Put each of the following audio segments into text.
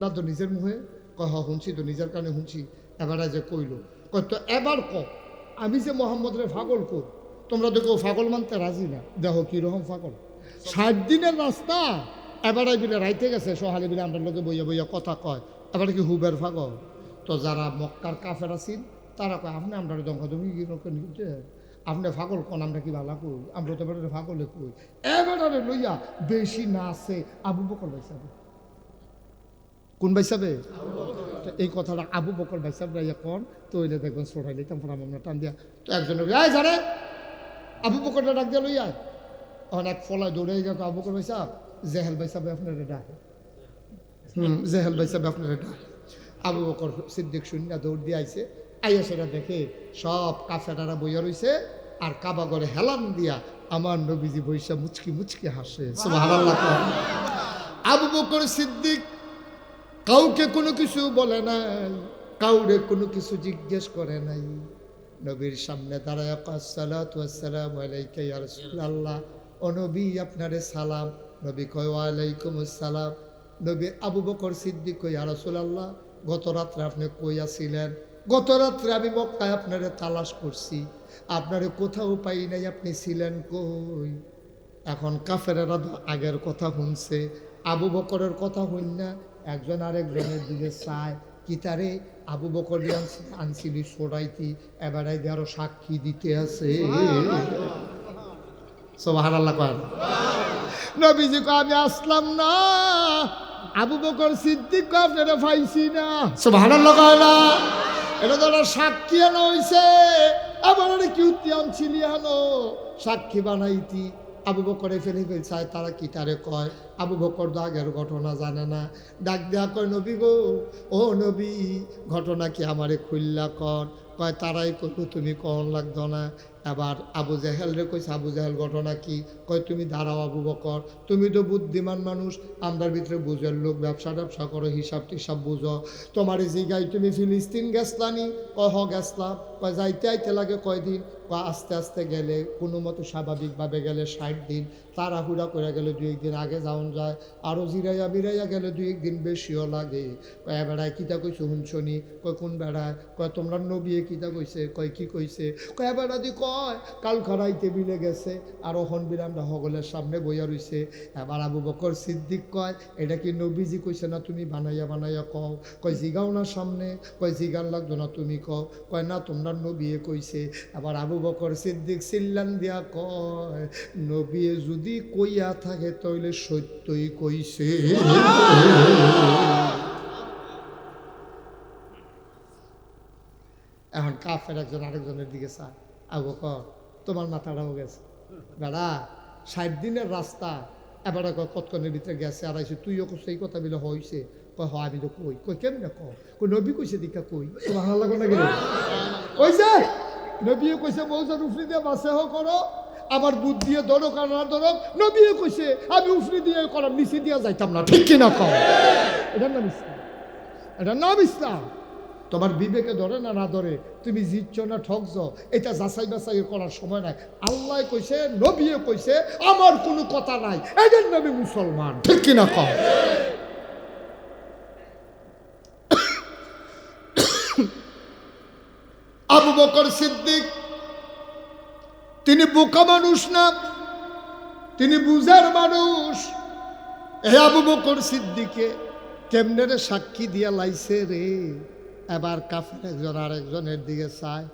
না তো নিজের মুখে কয় শুনছি তো নিজের কানে শুনছি এবারে যে কইল কয় তো এবার ক আমি যে মোহাম্মদরে পাগল কর তোমরা তো কেউ পাগল মানতে রাজি না দেখো কিরকম পাগল 60 দিনের রাস্তা এবারে বিলে রাইতে গেছে সহালে বিলে আমরা লোকে বইয়া বইয়া কথা কয় এবারে কি হুবের পাগল তো যারা মক্কার কাফের আছেন তারা কয় আপনি আমরা দমকাদমি নিতে আপনি পাগল কোন আমরা কি ভালো কই আমরা তো এবারে পাগলে কই এবারে লইয়া বেশি না আছে আবু বকর ভাই সাহেব কোন ভাই সাহেব এই কথাটা আবু বকর ভাই সাহেব রাইয়া কোন তো ওইলে দেখবেন সরাই লিতাম আমরা টান দিয়া তো একজনের জানে আবু বকরটা ডাক দিয়া লইয়া অনেক ফলায় দৌড়ে গেল আবু বকর ভাই সাহেব জেহেল ভাই সাহেব আপনার ডাকে জেহেল ভাই সাহেব আপনার ডাকে আবু বকর সিদ্দিক শূন্য দৌড় দিয়ে আইছে আইয়া সেটা দেখে সব কাফেরারা বইয়া রইছে আর কাবা ঘরে হেলান দিয়া আমার নবীজি বইসা মুচকি মুচকি হাসে সুবহানাল্লাহ। আবু বকর সিদ্দিক কাউকে কোনো কিছু বলে নাই, কাউরে কোনো কিছু জিজ্ঞেস করে নাই, নবীর সামনে দাঁড়ায় আসসালাতু ওয়াসসালামু আলাইকা ইয়া রাসূলুল্লাহ, ও নবী আপনারে সালাম। নবী কয় ওয়া আলাইকুমুস সালাম। নবী আবু বকর সিদ্দিক কয় ইয়া রাসূলুল্লাহ গত রাত্রে আপনি কই আছিলেন? গত রাত্রে আমি মক্কায় আপনারে তালাশ করছি, আপনারে কোথাও পাই নাই, আপনি ছিলেন কই? এখন কাফেরেরা আগের কথা শুনছে, আবু বকরের কথা শুন না একজন আরেকজনের দিকে চায় কি তারে আবু বকর আনছিলি সরাইতি এবারে আরো সাক্ষী দিতে আছে। সুবহানাল্লাহ কয় নবীজি কয় আমি আসলাম না, আবু বকর সিদ্দিক কয় আপনারা পাইছি না। সুবহানাল্লাহ কয় না এটা তো সাক্ষী আনা হইছে, আবার কি উত্তি আনছিলি আনো সাক্ষী বানাইতি। আবু বকরে ফেলে ফেলছায় তারা কি তারে কয় আবু বকর আগের ঘটনা জানে না, ডাক দেয়া কয় নবী গো ও নবী ঘটনা কি আমারে খুললা কর? কয় তারাই কইল তুমি কন লাগতো না। এবার আবু জাহেল রে কইছে আবু জাহেল ঘটনা কি? কয় তুমি দাঁড়াও আবু বকর, তুমি তো বুদ্ধিমান মানুষ, আমরার ভিতরে বুঝের লোক, ব্যবসা ট্যাবসা করো, হিসাব টিসাব বুঝো, তোমার এই জায়গায় তুমি ফিলিস্তিন গেছলানি? কয় হ গেছলাম। কয় যাইতে আইতে লাগে কয়দিন? কয় আস্তে আস্তে গেলে কোনো মতো স্বাভাবিকভাবে গেলে 60 দিন, তাড়াহুড়া করে গেলে 2-1 দিন আগে যাওন যায়, আরও জিরাইয়া বিরাইয়া গেলে 2-1 দিন বেশিও লাগে। কয় বেড়ায় কিতা কইছে শুনছনি? কয় কোন বেড়ায়? কয় তোমরা নবী কিতা কইছে? কয় কি কইছে? কয় বেড়া দি কয় কাল খরাইতে বিলে গেছে আর ওখন বিলে আমরা সকলের সামনে বইয়া রইছে। এবার আবু বকর সিদ্দিক কয় এটা কি নবীজি কইছে না তুমি বানাইয়া বানাইয়া কও? কয় জিগাও না সামনে। কয় জিগান লাগতো না তুমি কও। কয় না তোমরা নবী কইছে। এবার আবু বকর সিদ্দিক চিল্লান দিয়া কয় নবী যদি কইয়া থাকে তাইলে সত্যই কইছে। এখন কাফের একজন আরেকজনের দিকে চায়, আবু বকর তোমার মাথাটাও গেছে বেড়া, 60 দিনের রাস্তা এবারে কতক্ষণের ভিতরে গেছে আর আইসে তুইও সেই কথা বিলে হয়েছে। কয় হ আমি তো কই। কই কেমনে কই নবী কইছে দীক্ষা কই ভালো লাগো না গেলে কইছে নবীও কইছে মৌজার উফরি দিয়ে বাসে হোক করো, আমার বুধ দিয়ে ধরো আর না ধরো, নবীও কইছে আমি উফরি দিয়ে করাম নিচে দিয়ে যাইতাম না, ঠিক কিনা কও? এটার নাম ইসলাম, এটার নাম ইসলাম। তোমার বিবেকে ধরে না না ধরে, তুমি জিতছ না ঠকছ, এটা যাচাই বাছাই করার সময় নাই। আল্লাহ কইছে নবীও কইছে, আমার কোনো কথা নাই, এদের নামে মুসলমান, ঠিক কিনা কও? আবু বকর সিদ্দিক তিনি বোকা মানুষ না, তিনি বুঝার মানুষ। এ আবু বকর সিদ্দিকে কেমনে রে সাক্ষী দিয়া লাইছে রে। এবার কাফের একজন আরেকজনের দিকে চায়,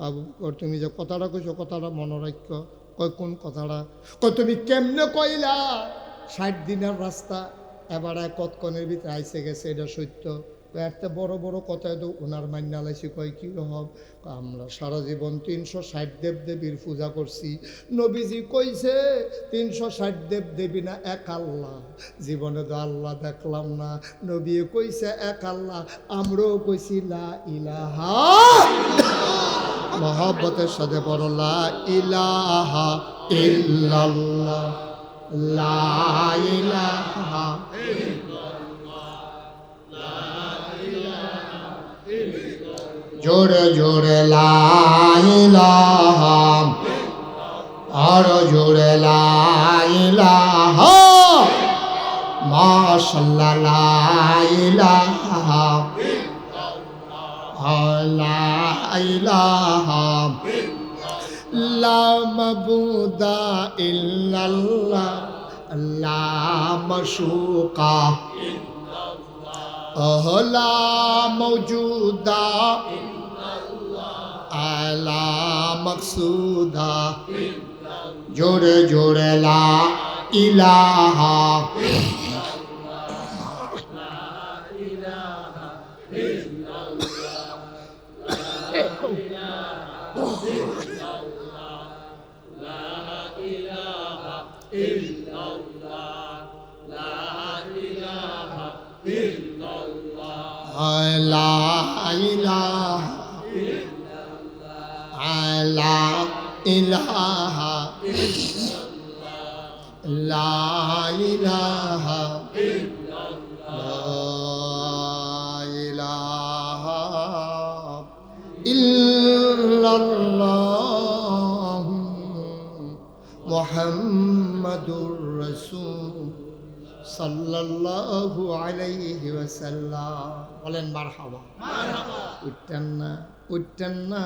আবু বকর তুমি যে কথাটা কইছো কথাটা মনে রাখো। কয় কোন কথাটা? কয় তুমি কেমনে কইলা 60 দিনের রাস্তা এবারে কতক্ষণের ভিতরে আইসে গেছে, এটা সত্য? একটা বড় বড় কথা তো ওনার মান্না লাইছি। কয় কি রকম? আমরা সারা জীবন 360 দেব দেবীর পূজা করছি, নবীজি কইছে 360 দেব দেবী না এক আল্লাহ, জীবনে তো আল্লাহ দেখলাম না, নবী কইছে এক আল্লাহ, আমরাও কইছি লা ইলাহা মহব্বতের সাথে বড় লা ইলাহা ইল্লাল্লাহ, লা ইলাহা জোরে জোরে লা ইলাহা, আরো জোরে লা ইলাহা মাশাআল্লাহ লা ইলাহা লা ইলাহা লা মাবুদা ইল্লাল্লাহ লা মাশুকা লা মওজুদা লা মাকসুদা জোরে জোরে লা ইলাহা লা ইলাহা লা ইলাহা ইল্লাল্লাহ মুহাম্মাদুর রাসূল সাল্লাল্লাহু আলাইহি ওয়াসাল্লাম। বলেন মারহাবা। উঠতেন না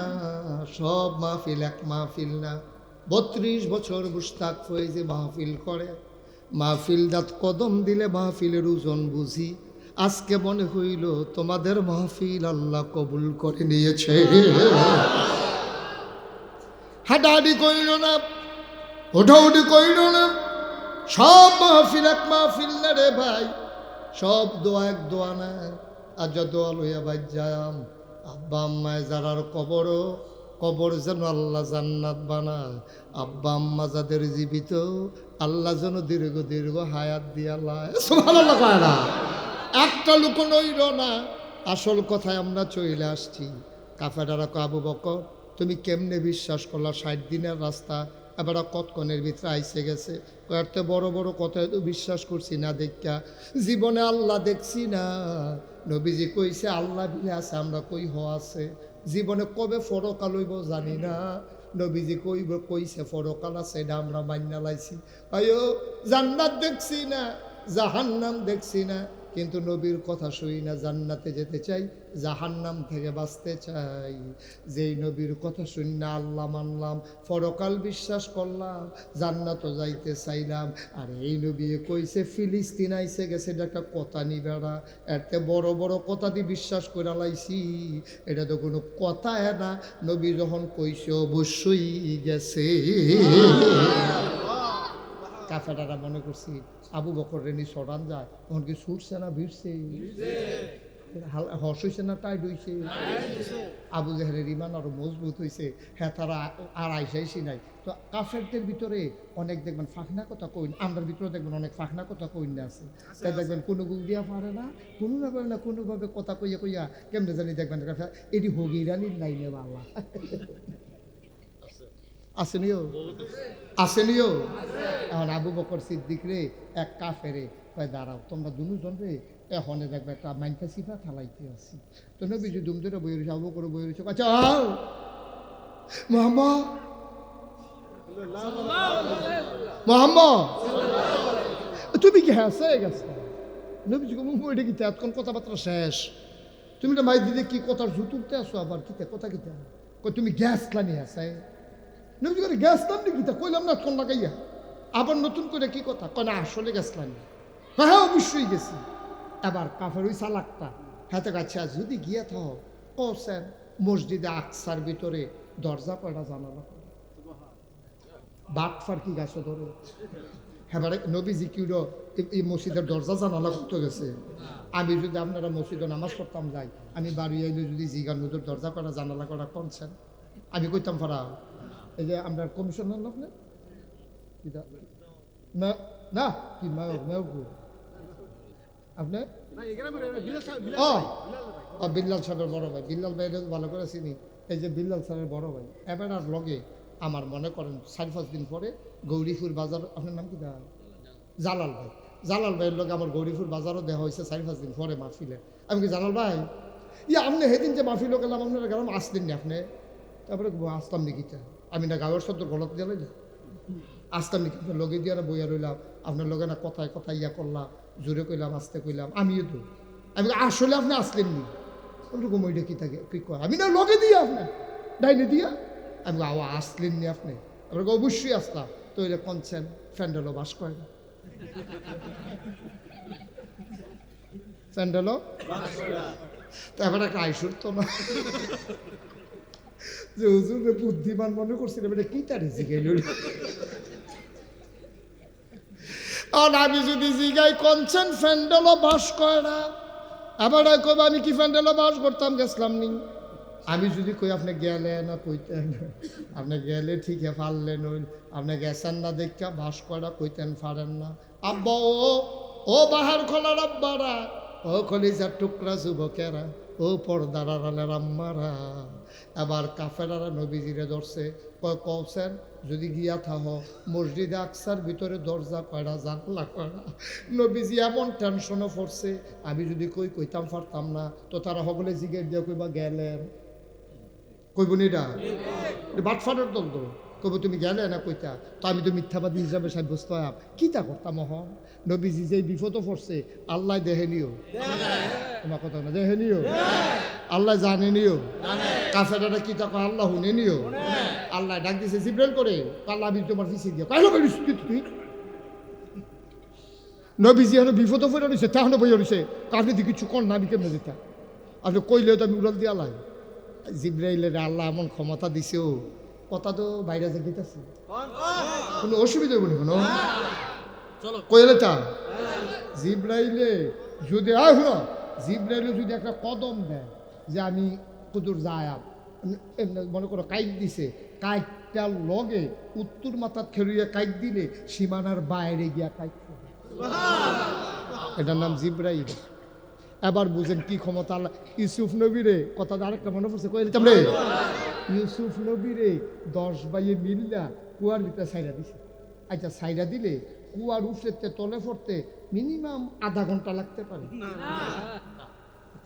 সব মাহফিল এক মাহফিল না। 32 বছর মুশতাক ফয়েজে মাহফিল করে, মাহফিল দাঁত কদম দিলে মাহফিলের ওজন বুঝি। আজকে মনে হইল তোমাদের মাহফিল আল্লাহ কবুল করে নিয়েছে। হাঁটাহাঁটি কইল না, ওঠাউঠি কইল না, সব মাহফিল এক মাহফিল না রে ভাই, সব দোয়া এক দোয়া না। আর যা দোয়া লইয়া ভাই যাম আব্বা আম্মায় যারার কবর যেন আল্লাহ জান্নাত বানায়। আব্বা আম্মা যাদের জীবিত আল্লাহ যেন দীর্ঘ দীর্ঘ হায়াত দিয়া লায়। সুবহানাল্লাহ কয় না, একটা লোক নইল না। আসল কথায় আমরা চলে আসছি। কাফেরারা কয় আবু বকর তুমি কেমনে বিশ্বাস করলা 60 দিনের রাস্তা এবার কতক্ষণের ভিতরে আইসে গেছে। কয়েকটা বড় বড় কথায় তো বিশ্বাস করছি না, দেখা জীবনে আল্লাহ দেখছি না। নবীজি কইছে আল্লাহ বিলে আছে, আমরা কই হ আছে। জীবনে কবে ফরকাল হইব জানি না, নবীজি কইছে ফরকাল আছে, এটা আমরা মান্না লাইছি। আয়ো জান্নাত দেখছি না, জাহান্নাম দেখছি না, কিন্তু নবীর কথা শুই না। জান্নাতে যেতে চাই, জাহান্নাম থেকে বাঁচতে চাই। যেই নবীর কথা শুনি না আল্লাহ মানলাম, পরকাল বিশ্বাস করলাম, জান্নাতও যাইতে চাইলাম। আর এই নবী কইছে ফিলিস্তিন আইসে গেছে, এটা একটা কথা নি বেড়া। এতে বড় বড় কথা দিয়ে বিশ্বাস করে লাইছি, এটা তো কোনো কথা না। নবী যখন কইছে অবশ্যই গেছে। কাফেরারা মনে করছি আবু বকর রেনি সরান যায়, তখন কি ছুটছে না ভিড়ছে, হর্ষ হয়েছে না টাইট হয়েছে। আবু জাহেলের ইমান আরো মজবুত হয়েছে। হ্যাঁ তারা আর আইসাইছি নাই। তো কাফেরদের ভিতরে অনেক দেখবেন ফাঁকনা কথা কইন, আমরার ভিতরে দেখবেন অনেক ফাঁকনা কথা কইন আছে। তাই দেখবেন কোনো গুল দিয়া পারে না, কোনো না পারে না, কোনোভাবে কথা কইয়া কইয়া কেমনে জানি দেখবেন এটি হগিরানির লাইনে বাবা আসেনিও আসেনিও। এখন আবু বকর সিদ্দিক রে এক কাফেরে কয় দাঁড়াও তোমরা দুজন রে, এখন দেখবে একটা মাইনকা সিফা ঠালাইতে আসি। তো নবীজি দুম ধরে বই রয়েছে, আবু করে বই রয়েছে, আচ্ছা মোহাম্মদ মোহাম্মদ তুমি কি হ্যাঁ গেছে। নবীজি এটা কি এতক্ষণ কথাবার্তা শেষ, তুমি তো মাই দিদি কি কথার জুতুরতে আসো, আবার কিতে কথা কিতে তুমি গ্যাস ক্লানি আছে। নবীজি করে গ্যাস নামনি কিতা কইলাম না কোন লাগাইয়া, আবার নতুন করে কি কথা কয় না আসলে গ্যাস ক্লানি। হ্যাঁ অবশ্যই গেছি। এবার কাফের ওই চালাকটা হাতে কাছে যদি গিয়া থাও ও স্যার মসজিদে আকসার ভিতরে দরজা কয়টা জানালা বাট ফার্কি গাছে ধরে। এবারে নবীজি কি এই মসজিদের দরজা জানালা করতে গেছে। আমি যদি আপনারা মসজিদে নামাজ পড়তাম যাই, আমি বাড়ি আইলে যদি জিগান হুজুর দরজা করা জানালা করা করছেন, আমি কইতাম ফারা এই যে আমরা কমিশনার লোক না কি আপনি বিল্লাল সাহেবের বড় ভাই, বিল্লাল ভাই ভালো করে চিনি। এই যে বিল্লাল সাহেবের বড় ভাই এবার আর লগে আমার মনে করেন 4-5 দিন পরে গৌরীপুর বাজার, আপনার নাম কি জালাল ভাই, জালাল ভাইয়ের লগে আমার গৌরীপুর বাজারও দেখা হয়েছে 4-5 দিন পরে মাহফিলে। আমি কি জালাল ভাই আপনি সেদিন যে মাহফিলও গেলাম আপনারা গেলাম আসলেন না আপনি, তারপরে আসতাম নাকিটা আমি না গাঁয়ের শব্দ গলত দিয়ে আসতাম নাকি লগে দিয়ে বইয়া রইলাম, আপনার লগে না কথায় কথা ইয়া করলাম, জোরে কইলাম আস্তে কইলাম, আমিও তো আমি আসলে আপনি আসলেন নি? ওরকম ওইটা কি থাকে কি কয় আমি না লগে দিয়ে আপনার ডাইনে দিয়া আমি আসলেন নি আপনি আপনাকে অবশ্যই আসলাম তো এটা কনছেন ফ্যান্ডেলও বাস করে না ফ্যান্ডেলও তো এবার একটা আইসুর তো না যে হুজুর বুদ্ধিমান মনে করছিলাম এটা কি তারি জিগাইল আর আমি যদি জিগাই কনছেন ফ্যান্ডেলও বাস করে না আবার কবে আমি কি ফ্যান্ডেলও বাস করতাম গেছিলাম নি আমি যদি কই আপনি গেলেন না কইতেন আপনি গেলে ঠিকই পারলেন ওই আপনি গেছেন না দেখা বাস করা কইতেন পারেন না আব্বা ও বাহার খোলার আব্বারা ও কলিজার টুকরা যুবকেরা ও পর্দার আড়ালের আম্মারা আবার কাফেরারা নবীজিরে ধরছে কওছেন যদি গিয়া থাহ মসজিদে আকসার ভিতরে দরজা কয়রা জানলা কয়রা নবীজি এমন টেনশনে পড়ছে আমি যদি কইতাম পারতাম না তো তারা হবলে জিগের দিয়ে কইবা গেলেন কইবনিরা বাটফাটের দল তো কইব তুমি গেলে না কইতা তো আমি তো মিথ্যাবাদী হিসাবে সাব্যস্ত হলাম কী তা করতাম হন নবীজি যে বিপদও পড়ছে আল্লাহ দেহেনিও তোমার কথা না দেহেনিও আল্লাহ জানেনিও কাফেরাটা কি তা আল্লাহ শুনেনিও আল্লাহ ডাক দিছে জিব্রাইল করে আল্লাহ আমি তোমার পিছিয়ে দিয়ে কাইলো তুই নবীজি এখন বিপদও পড়ে রয়েছে তাহলে বইয়া রয়েছে আপনি তো কিছু কর না আমি কেমনে দিতা আপনি কইলেও তো আমি উড়াল দিয়ে আল্লাহ জিব্রাইলের আল্লাহ এমন ক্ষমতা দিছে ও কথা তো বাইরে যে দিতেছে কোনো অসুবিধা হইব না কোনো কইলে তা জিব্রাইলে যদি জিব্রাইলে যদি একটা কদম দেয় যে আমি কুদুর যায় মনে করো কাইট দিছে কাইটটার লগে উত্তর মাথার খেলুইয়া কাইট দিলে সীমানার বাইরে গিয়া কাইট এটার নাম জিব্রাইল এবার বুঝেন কি ক্ষমতা আল্লাহ ইউসুফ নবীরে কথা আরেকটা মনে পড়ছে কইলাম রে ইউসুফ নবীরে 10 বাইয়ে মিল্লা কুয়ার ভিতরে সাইরা দিছে আচ্ছা সাইরা দিলে কুয়ার উঠতে তলে পড়তে মিনিমাম আধা ঘন্টা লাগতে পারে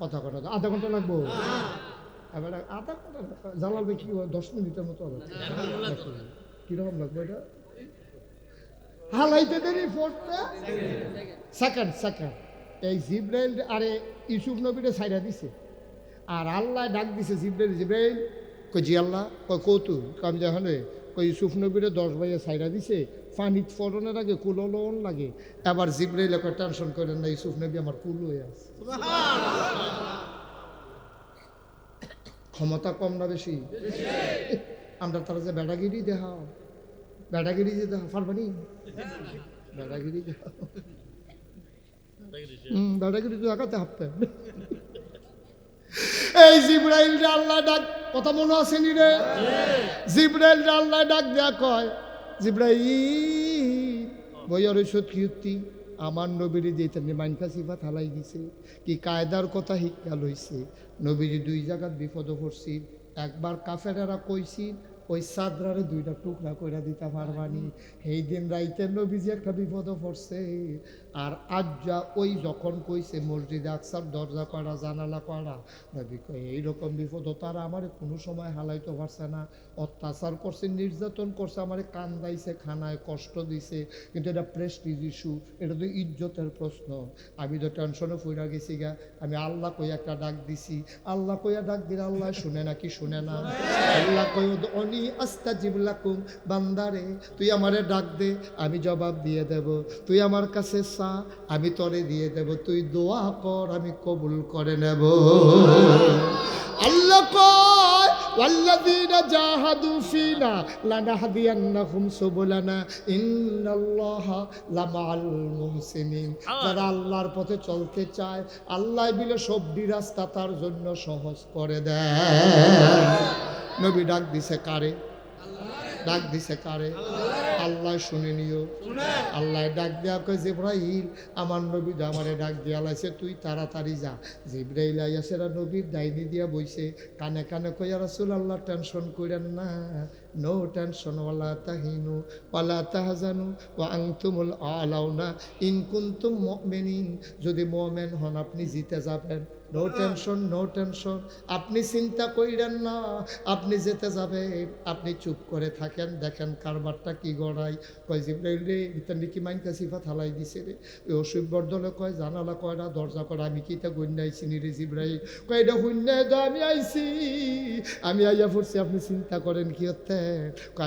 কথা আধা ঘন্টা লাগবো এবার আধা ঘন্টা জ্বালাবে কি 10 মিনিটের মতো হবে কিরকম লাগবে এটা হালাইতে দেরি পড়তে সেকেন্ড এই জিব্রাইল আরে ইউসুফ নবীরে সাইরা দিছে আর আল্লাহ ডাক দিছে জিব্রাইল কই জি আল্লাহ কই কৌতুক আমি যখন কই ইউসুফ নবীরে 10 বাইয়ে সাইরা দিছে পানি ফোড়নের আগে কুলন লাগে এবার জিব্রাইল একটা টেনশন করেন না ইউসুফ নবী আমার কুল হয়ে আছে ক্ষমতা কম না বেশি আমরা তারা যে বেড়াগিরি দেখাও বেড়াগিরি যে দেখা পারবানি বেড়াগিরি দেখাও বেড়াগিরি তো দেখাতে হাঁটতে এই জিব্রাইল আল্লাহ ডাক কথা মনে আছে নি রে জিব্রাইল আল্লাহ ডাক দেয়া কয় জিব্রাইল বইয়ার সত্যি আমার নবীরে যে তেমনি মাইনকা সিফাত হালাই দিছে কি কায়দার কথা শিক্ষা লইছে নবীরে 2 জায়গার বিপদ পড়ছি একবার কাফেরেরা কইছি ওই সাদরারে 2টা টুকরা কইরা দিতে পারবানি এই দিন রাইতে নবীজি একটা বিপদ পড়ছে আর আজ্জা ওই যখন কইছে মসজিদে আকসার দরজা করা জানালা করা নবী কই এইরকম বিপদ তারা আমার কোনো সময় হালাইতে পারছে না অত্যাচার করছে নির্যাতন করছে আমার কান্দাইছে খানায় কষ্ট দিছে কিন্তু এটা প্রেস্টিজ ইস্যু এটা তো ইজ্জতের প্রশ্ন আমি তো টেনশনে পড়ে গেছি গা আমি আল্লাহ কই একটা ডাক দিছি আল্লাহ কইয়া ডাক দিলে আল্লাহ শুনে না কি শুনে না আল্লাহ কই অনি আস্তাজিব লাকুম বান্দারে তুই আমারে ডাক দে আমি জবাব দিয়ে দেব তুই আমার কাছে চা আমি তরে দিয়ে দেব তুই দোয়া কর আমি কবুল করে নেব আল্লাহ কয় ওয়াল্লাযীনা জাহাদু ফিনা লানাহদিয়ান্নাহুম সুবুলানা ইন্নাল্লাহা লামাআল মুহসিনিন যারা আল্লাহর পথে চলতে চায় আল্লাহ বিলে সব রাস্তা তার জন্য সহজ করে দেয় নবী ডাক দিছে কারে ডাক দিছে কারে আল্লাহ শুনে নিও আল্লাহ ডাক দেয়া কয় জিব্রাইল আমার নবী আমারে ডাক দিয়া লাইছে তুই তাড়াতাড়ি যা জিব্রাইল আইয়াছেরা নবীর ডাইনি দিয়া বইছে কানে কানে কইয়া রাসূলুল্লাহ টেনশন কইরেন না নো টেনশন, ওয়ালা তাহিনু ওয়ালা তাহজানু ওয়া আনতুমুল আলাউনা ইন কুনতুম মুমিনিন। যদি মুমিন হন আপনি জিতে যাবেন। নো টেনশন, নো টেনশন, আপনি চিন্তা কইরেন না, আপনি যেতে যাবেন। আপনি চুপ করে থাকেন, দেখেন কারবারটা কি গড়াই। কয় জিব্রাইল রে, ভিতর কি মাইনকা সিফাত হালাই দিছে রে। ওই অসুখ বর্ধনে কয় জানালা কয়টা, দরজা কয়টা, আমি কি তা গণ্য আইছি নি রে জিব্রাইল। কয় এটা শূন্য আমি আইছি, আমি আইয়া পড়ছি, আপনি চিন্তা করেন কি হতে।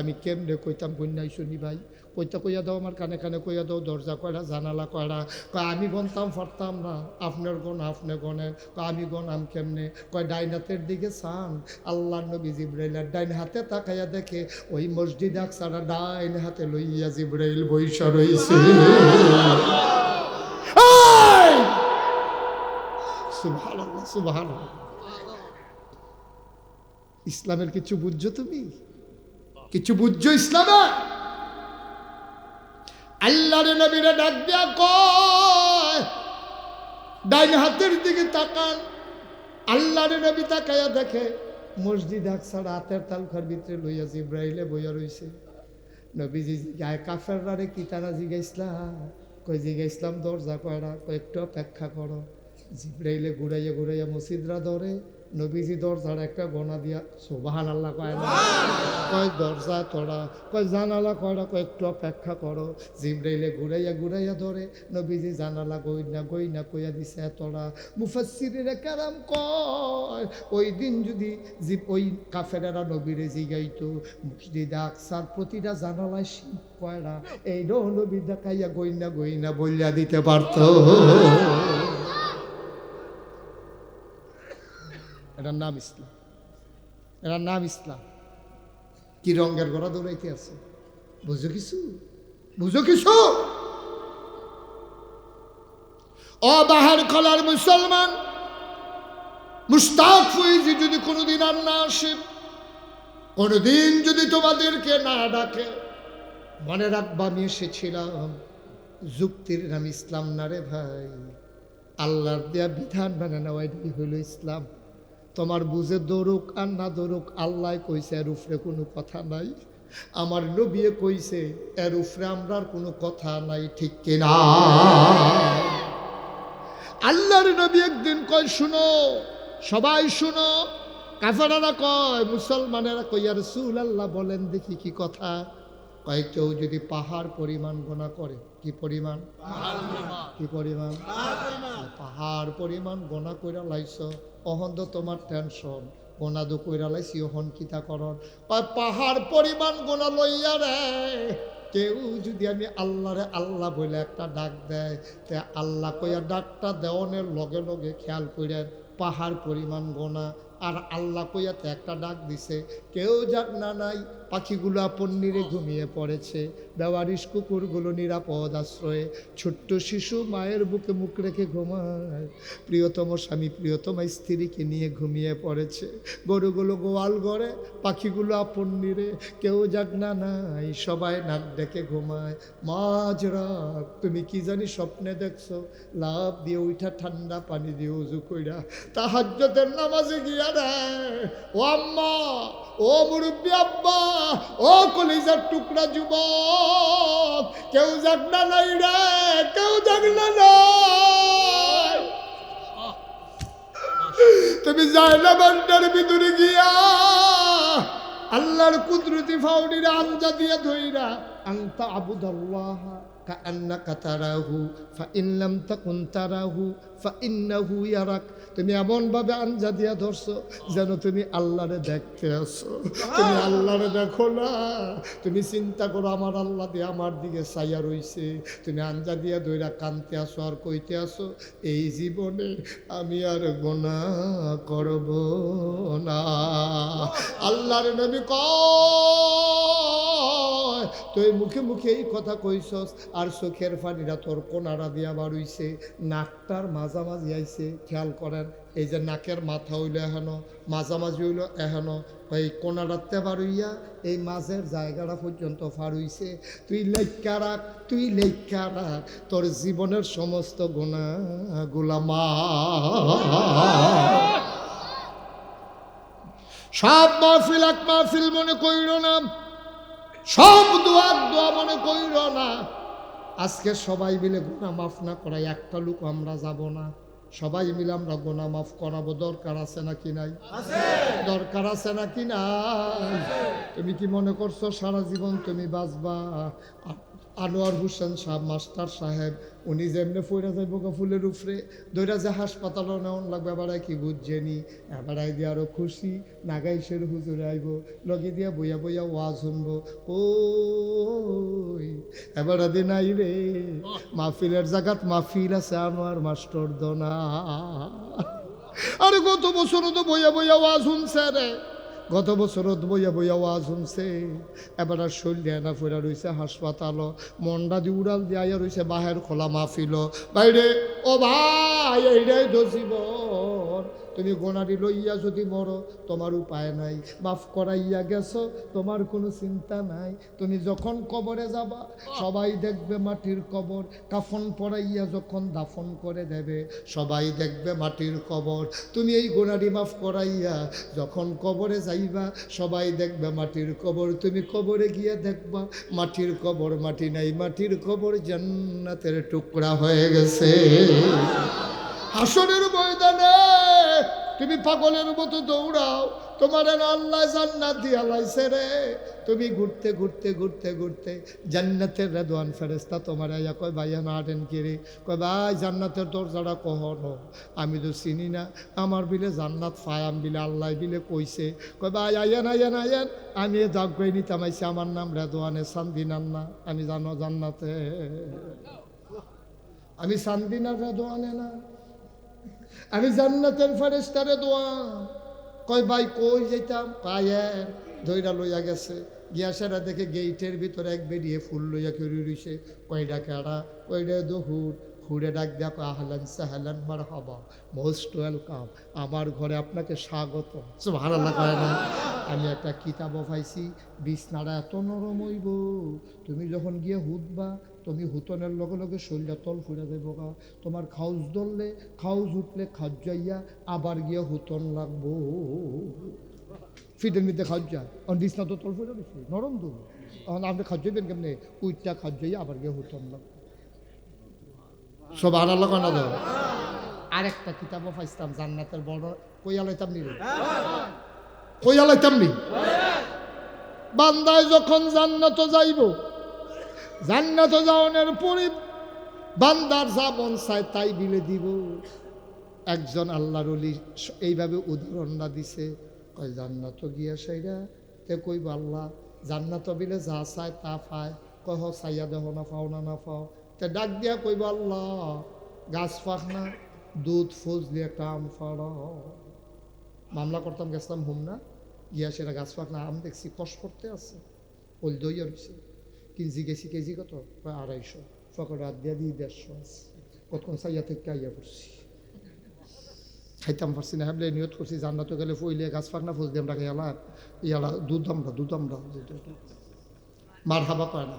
আমি কেমনে কইতাম গণ্য আইসো নি ভাই, কইতা কইয়া দাও, আমার কানে কানে কইয়া দাও, দরজা কয়টা, জানালা কয়টা। কয় আমি গনতাম পারতাম না, আপনার গণ আপনি গনেন। আমি গনাম কেমনে। কয় ডাইন হাতের দিকে চান, আল্লাহ নবী জিব্রাইলের ডাইন হাতে তাকাইয়া দেখে ওই মসজিদ আকসারা ডাইন হাতে লইয়া জিব্রাইল বইসা রইছে। সুবহানাল্লাহ, সুবহানাল্লাহ। ইসলামের কিছু বুঝছো তুমি? কিছু বুঝছো ইসলামে? আল্লাহর নবীরে ডাক দিয়া কয় ডাইন হাতের দিকে তাকান। আল্লাহর নবী তাকাইয়া দেখে মসজিদ আকসার হাতের তালখার ভিতরে লইয়া জিব্রাইলে বইয়া রইছে। নবীজি গায়ে কাফেররা রে কি তারা জিগাইছিলাম? কই জিগাইছিলাম দরজা কয়টা, কয় একটু অপেক্ষা করো। জিব্রাইলে ঘুরাইয়া ঘুরাইয়া মসজিদরা ধরে। নবীজি দরজার একটা গনা দিয়া সুবহানাল্লাহ কয় না, কয় দরজা তোড়া, কয় জানালা কয়টা, কয় একটু অপেক্ষা করো। জিব্রাইলে ঘুরাইয়া ঘুরাইয়া ধরে। নবীজি জানালা গইনা কইয়া দিছে তোড়া। মুফাসসিরিনে কেরাম কয় ওই দিন যদি ওই কাফেরেরা নবীরে জিগাইতো মসজিদ আকসার প্রতিটা জানালায় শিব কয়টা, এইটাও নবী দেখাইয়া গইনা বইলা দিতে পারত। এটার নাম ইসলাম, এটার নাম ইসলাম। কি রঙের গড়া দৌড়াইতে আছে, বুঝো কিছু? বুঝো কিছু? ও বাহার খলার মুসলমান, মুশতাক ফৈজি যদি কোনোদিন আর না আসে, কোনোদিন যদি তোমাদেরকে না ডাকে, মনে রাখবা আমি এসেছিলাম যুক্তির নাম ইসলাম না রে ভাই। আল্লাহর দেয়া বিধান মানে নেওয়াই হইল ইসলাম। তোমার বুঝে দৌড়ুক আর না দৌড়ুক, আল্লাহ কইছে এর উপরে কোনো কথা নাই, আমার নবী কইছে এর উপরে আমরার কোনো কথা নাই, ঠিক কিনা? আল্লাহর নবী একদিন কয় শুনো, সবাই শুনো। কাফেরেরা কয়, মুসলমানেরা কই ইয়া রাসূলুল্লাহ বলেন দেখি কি কথা। কয় কেউ যদি পাহাড় পরিমাণ গোনা করে, কি পরিমাণ? কি পরিমাণ? পাহাড় পরিমাণ গোনা কইরা লাইছ, অহন তোমার টেনশন, গোনা দো কইরা লাইছি, অহন কিতা করন? পাহাড় পরিমাণ গোনা লইয়া রে কেউ যদি আমি আল্লাহরে আল্লাহ বলে একটা ডাক দেয়, তে আল্লাহ কইয়া ডাকটা দেওয়ানের লগে লগে খেয়াল করেন পাহাড় পরিমাণ গোনা। আর আল্লাহ কইয়াতে একটা ডাক দিছে, কেউ যাক না নাই, পাখিগুলো আপন নিরে ঘুমিয়ে পড়েছে, বেওয়ারিশ কুকুরগুলো নিরাপদ আশ্রয়ে, ছোট্ট শিশু মায়ের বুকে মুখ রেখে ঘুমায়, প্রিয়তম স্বামী প্রিয়তমা স্ত্রীকে নিয়ে ঘুমিয়ে পড়েছে, গরুগুলো গোয়াল ঘরে, পাখিগুলো আপন নিরে, কেউ যাক না নাই, সবাই নাক ডেকে ঘুমায়। মাঝরাত তুমি কি জানি স্বপ্নে দেখছো, লাভ দিয়ে উঠা ঠান্ডা পানি দিয়ে উজু কইরা তাহাজ্জুদের নামাজে গিয়া রে, ও আম্মা, ও মুরব্বী আব্বা, ও কলিজার টুকরা যুবক, কেউ জাগনা নাই রে, কেউ জাগনা নাই। তুমি যাইলা বান্দার ভিতরে গিয়া আল্লাহর কুদরতি ফাউডিরে আঞ্জা দিয়ে ধইরা আনতা আবুদাল্লাহ কাআন্নাকা তারাহু ফাইন লাম তাকুন তারাহু ফাইন্নাহু ইয়ারাক। তুমি এমনভাবে আঞ্জা দিয়া ধরছো যেন তুমি আল্লাহরে দেখতে আসো, তুমি আল্লাহরে দেখো না। তুমি চিন্তা করো আমার আল্লাহ দিয়ে আমার দিকে চাইয়া রইছে, তুমি আঞ্জা দিয়া ধইরা কানতে আসো আর কইতে আসো এই জীবনে আমি আর গুনাহ করব না। আল্লাহর নবী কয় তুই মুখে মুখে এই কথা কইছস আর চোখের পানিটা তোর কোনারা দিয়া বাড়ইছে, নাকটার মাঝামাঝি আইছে। খেয়াল করেন, এই যে নাকের মাথা হইল এখনো, মাঝামাঝি হইল এখনো, এই কোনারাতে বাড়ইয়া এই মাঝের জায়গাটা পর্যন্ত ফাড়ইছে। তুই লেখা রাখ, তুই লেখা রাখ, তোর জীবনের সমস্ত গুনাহগুলা মাফ। সব মাহফিল এক মাহফিল মনে কইর না, সব দোয়া দোয়া মনে কইর না। আজকে সবাই মিলে গুনাহ মাফ না করাই একটা লোক আমরা যাব না, সবাই মিলে আমরা গুনাহ মাফ করাবো। দরকার আছে নাকি নাই? দরকার আছে নাকি নাই? তুমি কি মনে করছো সারা জীবন তুমি বাঁচবা? আনোয়ার হোসেন সাহেব মাস্টার সাহেব উনি যেমনি ফইরা যাইব ফুলের উপরে দইরা যে হাসপাতালও নেওয়ান লাগবে, এবারায় কি বুঝছেনি? এবারায় দিয়ে আরো খুশি নাগাইশের হুজুর আইব, লগে দিয়া বইয়া বইয়া ওয়াজ শুনবো। ওই এবারা দিন আই রে, মাহফিলের জায়গাত মাহফিল আছে আনোয়ার মাস্টার দনা। আরে গত বছরও তো বইয়া বইয়া ওয়াজ শুনছে রে, গত বছর বইয়া বইয়া ওয়াজ শুনছে। এবার আর শরীর না ফেরা রয়েছে হাসপাতাল, মন্ডা দিয়ে উড়াল দিয়া রয়েছে বাহের খোলা মাহফিল। বাইরে ও ভাই এইটাই তো জীবন। তুমি গোনারি লইয়া যদি মরো তোমার উপায় নাই, মাফ করাইয়া গেছো তোমার কোনো চিন্তা নাই। তুমি যখন কবরে যাবা সবাই দেখবে মাটির কবর, কাফন পরাইয়া যখন দাফন করে দেবে সবাই দেখবে মাটির কবর। তুমি এই গোনারি মাফ করাইয়া যখন কবরে যাইবা সবাই দেখবে মাটির কবর। তুমি কবরে গিয়ে দেখবা মাটির কবর মাটি নাই, মাটির কবর জান্নাতের টুকরা হয়ে গেছে। হাসরের ময়দানে তুমি পাগলের মতো দৌড়াও, তোমার আল্লাহ জান্নাত দিয়া লাইছে রে। তুমি ঘুরতে ঘুরতে ঘুরতে ঘুরতে জান্নাতের রেদওয়ান ফেরেশতা তোমার আইয়া কয় ভাইয়া না আটেন কি রে? কয় ভাই জান্নাতের দরজাটা কহনো আমি তো চিনি না, আমার বিলে জান্নাত ফায়াম বিলে আল্লাহ বিলে কইছে। কয় ভাই আইয়ান আইয়ান আইয়ান, আমি এ জাগ্রই নিতাম আইছি, আমার নাম রেদওয়ানে সান্দিনার না, আমি জানো জান্নাতে আমি সান্দিনার রেদওয়ানে না, আমি জান্নাতের ফেরেশতারে দোয়া। কয় ভাই কই যাইতাম? পায়ের ধইরা লইয়া গেছে, গিয়া সেরা দেখে গেইটের ভিতরে এক বেরিয়ে ফুল লইয়া খেয়ে রইছে। কয়টা কেড়া? কয়টা দহুর। হুড়ে ডাক দেয়া কয় আহলান সাহলান মারহাবা, মোস্ট ওয়েলকাম, আমার ঘরে আপনাকে স্বাগত। সুবহানাল্লাহ কয় না? আমি একটা কিতাবও পাইছি, বিছনাটা এত নরম হইব তুমি যখন গিয়ে হুতবা তুমি হুতনের লগে লগে শরীরটা তল ফুরে যাইব গা। তোমার খাউজ ধরলে খাউজ উঠলে খাজ যাইয়া আবার গিয়ে হুতন লাগবো। ফিটের মধ্যে খাজ যায়, কারণ বিছনা তো তল ফুরে গেছে নরম তো, তখন আপনি খাজ যাইবেন কেমনি? উইটটা খাজ যাইয়া আবার গিয়ে হুতন লাগবো। সব আনার লগা না ধর। আরেকটা কিতাবও পাইতাম জান্নাতের বড়, কইয়া লাইতাম নি রে, কইয়া লাইতাম নি। বান্দায় যখন জান্নাত যাইব, জান্নাত যাওয়ার পরে বান্দার যা মন চায় তাই বিলে দিব। একজন আল্লাহর ওলি এইভাবে উদাহরণটা দিছে, কয় জান্নাত গিয়া সেইরা তে কইব আল্লাহ জান্নাত বিলে যা চায় তা পায়। কহ চাইয়া দেহ না পাও না না পাও, তে ডাক দিয়া কইব আল্লাহ গাছ পাক না দুধ ফজলি একটা আম ফাড়াও। মামলা করতাম গেছিলাম হুমনা, গিয়া সেটা গাছ পাক না আম দেখছি কষ করতে আছে, ওল দইয়া রয়েছে। কিনছি গেছি কেজি কত? 250। ফকর রাত দিয়া দিই 150 আছে। কতক্ষণ চাইয়া থেকে আইয়া পড়ছি, খাইতাম পারছি না। হ্যাবলে নিয়ত করছি জান্নাত গেলে ফইলে গাছ পাক না ফজলি আমরা খাইয়ালা ইয়ালা দুধ আমরা মার হাবা পায় না।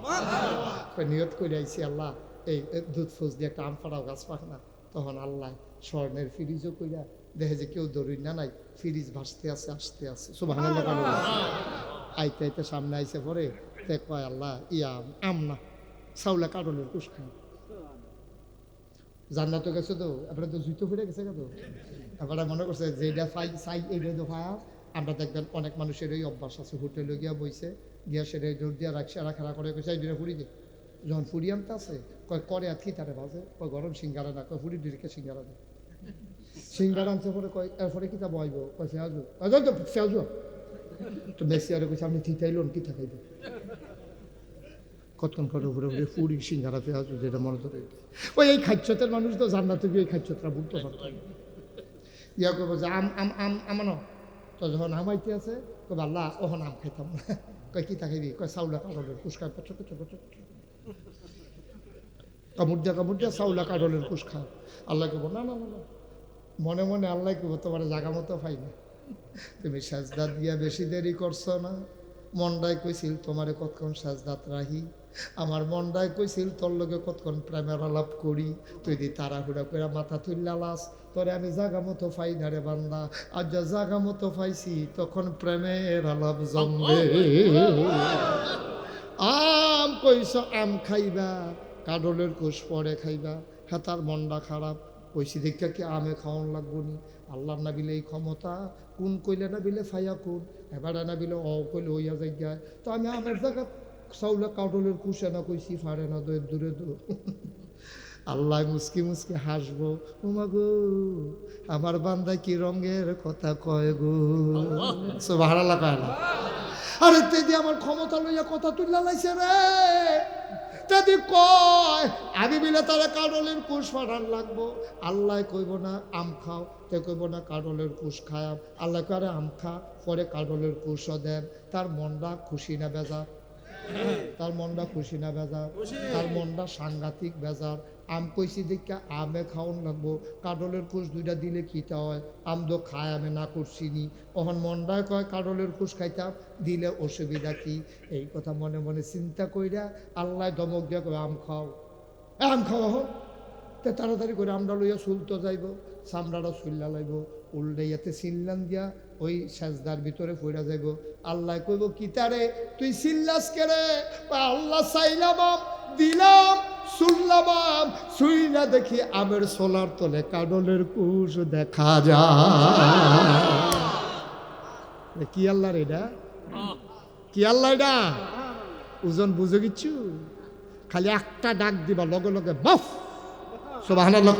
নিয়ত করে আইছি আল্লাহ এই দুধ ফজলি একটা আম ফাড়াও গাছ পাক না। তখন আল্লাহ স্বর্ণের ফ্রিজও কইরা দেখে যে কেউ দৌড়ি না নাই, ফ্রিজ ভাসতে আছে আসতে আছে। সুবহানাল্লাহ। আইতে আইতে সামনে আইসে পরে তে কয় আল্লাহ ইয়া আম না চাউলা কাটলের কুশ খাই। জান্নাত গেছে তো এবারে তো জুতো ফিরে গেছে তো, এবারে মনে করছে যে এটা চাই এইটা তো ভাই। আমরা দেখবেন অনেক মানুষের এই অভ্যাস আছে, হোটেলে গিয়া বইছে, গিয়া সেটা জোর দিয়া রাখছে আর খেলা করে কইছে এইটা ফুরি দে। যখন ফুরি আনতে আছে কয় করে আর কি তারে বাজে, কয় গরম সিঙ্গারা না, কয় ফুরি দিকে সিঙ্গারা দেয়। সিঙ্গারা আনতে পরে কয় এরপরে কিতা বইব, কয় ফেয়াজু তো ফেয়াজু তো বেশি আরে কইছে আপনি ঠিক আইলেন কি থাকাইবে কতক্ষণ করে উপরে উপরে ফুরি সিঙ্গারা পেঁয়াজু যেটা মনে ধরে। ওই এই খাদ্যতের মানুষ তো জান্নাতে গিয়ে এই খাদ্যতরা ভুলতে পারত ইয়া করবো যে আম আম আম আমানো তো যখন আমাইতে আছে কবে আল্লাহ ওখন আম খাইতাম না। কয় কি থাকাইবি? কয় চাউলা কাঠলের কুশ খায় পচ পচ পচ কামড় দিয়া চাউলা কাঠলের কুশ খায়। আল্লাহ কেবো না না না, মনে মনে আল্লাহ কেবো তোমার জাগা মতো পাই না, তুমি সাজদা দিয়া বেশি দেরি করছো না, মনটাই কইছিল তোমারে কতক্ষণ সাজদাত রাহি, আমার মনটাই কইছিল তোর লগে কতক্ষণ প্রেমের আলাপ করি, তুই দি তাড়াহুড়া করে মাথা তুললালাস, তোরে আমি জাগা মতো পাই না রে বান্দা, আজ যা জাগা মতো পাইছি তখন প্রেমের আলাপ জমবে। আম কইস আম খাইবা, কাডলের কোষ পরে খাইবা, হ্যাঁ তার মনটা খারাপ, কইছি দেখা কি আমে খাওয়ান লাগবো নি? আল্লাহ না বিলে এই ক্ষমতা, কোন কইলে না বিলে ফাইয়া কোন, এবারে না বিলে কইলে হইয়া যাই। তো আমি আমের জায়গা চাউলে কাডলের কুশে না কইছি ফারে না দূরে দূরে দূর। আল্লাহ মুসকি মুসকি হাসবো, উমা গো আমার বান্দা কি রঙের কথা কয় গো, সুবহানাল্লাহ কয় না? আরে তেদি আমার ক্ষমতা লইয়া কথা তুললা লাইছে রে, তেদি কয় আমি বিলে তারা কাডলের কুশ ফাটান লাগবো, আল্লাহ কইব না আম খাও, তে কইব না কাডলের কুশ খায়াম, আল্লাহ করে আম খা, পরে কাডলের কুশও দেন, তার মনটা খুশি না বেজার? তার মনটা খুশি না বেজার? তার মনটা সাংঘাতিক বেজার। আম কইছি দেখা আমে খাওয়ান লাগবো, কাডলের কুশ দুইটা দিলে খিতা হয়, আম তো খায় আমি না করছি নি, তখন মনটায় কয় কাডলের কুশ খাইতাম, দিলে অসুবিধা কি? এই কথা মনে মনে চিন্তা কইরা আল্লাহ ধমক দিয়া কয় আম খাও, আম খাওয়া হোক। তে তাড়াতাড়ি করে আমরা লইয়া চুলতো যাইব, চামড়াটা চুল্লা লাইব, উল্টাইয়াতে চিল্লান দিয়া ওই সাজদার ভিতরে পড়া যাইব। আল্লাহ কইব কি তারে তুই চিল্লাস কেরে? আল্লাহ চাইলাম আম দিলাম, শুনলাম আম, শুই না দেখি আমের সোলার তলে কাডলের কুশ দেখা যায়। কি আল্লাহ রে এটা? কি আল্লাহ এটা? ওজন বুঝে গিচ্ছু? খালি একটা ডাক দিবা লগে লগে বাফ, সুবহানাল্লাহ।